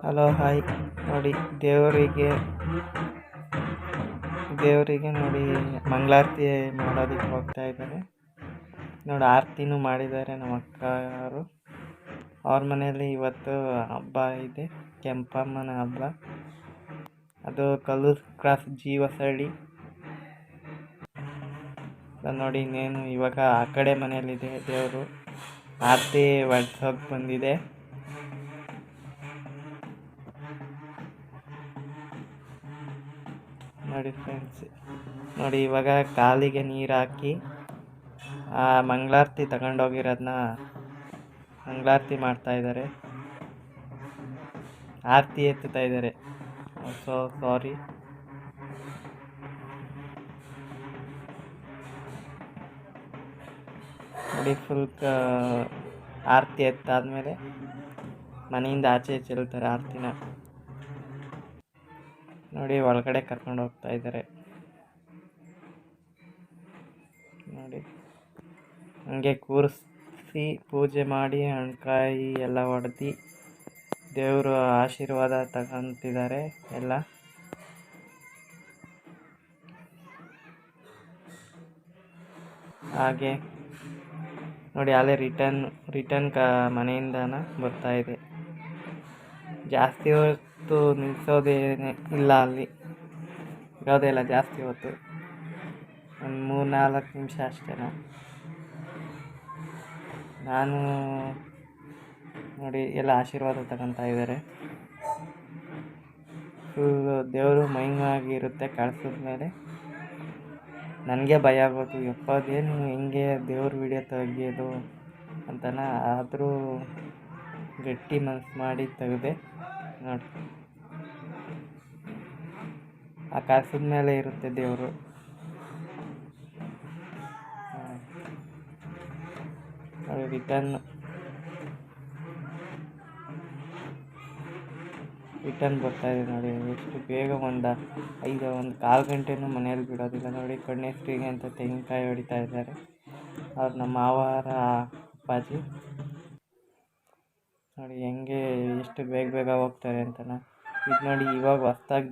Hello hi. ನೋಡಿ ದೇವರಿಗೆ ನೋಡಿ ಮಂಗಳಾರತಿ ಮಾಡೋದಕ್ಕೆ ಹೋಗ್ತಾ ಇದ್ದಾರೆ. ನೋಡಿ ಆರತಿನೂ ಮಾಡಿದ್ದಾರೆ ನಮ್ಮ ಅಕ್ಕವರು. ಅವ್ರ ಮನೆಯಲ್ಲಿ ಇವತ್ತು ಹಬ್ಬ ಇದೆ, ಕೆಂಪಮ್ಮನ ಹಬ್ಬ. ಅದು ಕಲ್ಲೂರು ಕ್ರಾಸ್ ಜೀವಸಳ್ಳಿ. ನೋಡಿ ಇನ್ನೇನು ಇವಾಗ ಆ ಕಡೆ ಮನೆಯಲ್ಲಿದೆ ದೇವರು. ಆರತಿ ಹೊಡ್ಸೋಕೆ ಬಂದಿದೆ. ನೋಡಿ ಫ್ರೆಂಡ್ಸ್, ನೋಡಿ ಇವಾಗ ಕಾಲಿಗೆ ನೀರು ಹಾಕಿ ಆ ಮಂಗಳಾರತಿ ತಗೊಂಡೋಗಿರೋದನ್ನ ಮಂಗಳಾರತಿ ಮಾಡ್ತಾ ಇದ್ದಾರೆ, ಆರತಿ ಎತ್ತುತ್ತಾ ಇದ್ದಾರೆ. ಸಾರಿ. ನೋಡಿ ಫುಲ್ ಆರತಿ ಎತ್ತಾದ್ಮೇಲೆ ಮನೆಯಿಂದ ಆಚೆ ಚೆಲ್ತಾರೆ ಆರತಿನ. ನೋಡಿ ಒಳಗಡೆ ಕರ್ಕೊಂಡು ಹೋಗ್ತಾ ಇದ್ದಾರೆ. ನೋಡಿ ಹಂಗೆ ಕೂರಿಸಿ ಪೂಜೆ ಮಾಡಿ ಹಣ್ಕಾಯಿ ಎಲ್ಲ ಹೊಡೆದು ದೇವರು ಆಶೀರ್ವಾದ ತಗೊಂತಿದ್ದಾರೆ ಎಲ್ಲ. ಹಾಗೆ ನೋಡಿ ಅಲ್ಲೇ ರಿಟರ್ನ್ ಮನೆಯಿಂದನ ಬರ್ತಾ ಇದೆ. ಜಾಸ್ತಿ ಹೊತ್ತು ನಿಲ್ಲಿಸೋದೇನೆ ಇಲ್ಲ, ಅಲ್ಲಿ ಇರೋದೇ ಇಲ್ಲ ಜಾಸ್ತಿ ಹೊತ್ತು, ಒಂದು 3-4 ನಿಮಿಷ ಅಷ್ಟೇ. ನಾನು ನೋಡಿ ಎಲ್ಲ ಆಶೀರ್ವಾದ ತಗೊತಾ ಇದ್ದಾರೆ. ಫುಲ್ಲು ದೇವರು ಮಹಿಮಾಗಿರುತ್ತೆ ಕಳ್ಸಿದ ಮೇಲೆ. ನನಗೆ ಭಯ ಆಗೋದು, ಎಪ್ಪದೇನು ಹೆಂಗೆ ದೇವ್ರ ವಿಡಿಯೋ ತೆಗಿಯೋದು ಅಂತನ. ಆದರೂ ಗಟ್ಟಿ ಮನಸ್ಸು ಮಾಡಿ ತೆಗೆದೆ. ನೋಡಿ ಆ ಕಳ್ಸಿದ ಮೇಲೆ ಇರುತ್ತೆ ದೇವರು. ನೋಡಿ ರಿಟರ್ನ್ ಬರ್ತಾ ಇದೆ. ನೋಡಿ ಎಷ್ಟು ಬೇಗ, ಒಂದು 1/4 ಗಂಟೆನೂ ಮನೆಯಲ್ಲಿ ಬಿಡೋದಿಲ್ಲ. ನೋಡಿ ಕಣ್ಣೆಸ್ರಿಗೆ ಅಂತ ತೆಂಗಿನಕಾಯಿ ಹೊಡಿತಾ ಇದ್ದಾರೆ ಅವ್ರು, ನಮ್ಮ ಮಾವರ ಅಪ್ಪಾಜಿ. ನೋಡಿ ಹೆಂಗೆ ಎಷ್ಟು ಬೇಗ ಹೋಗ್ತಾರೆ ಅಂತನ. ಇದು ನೋಡಿ ಇವಾಗ ಹೊಸ್ದಾಗಿ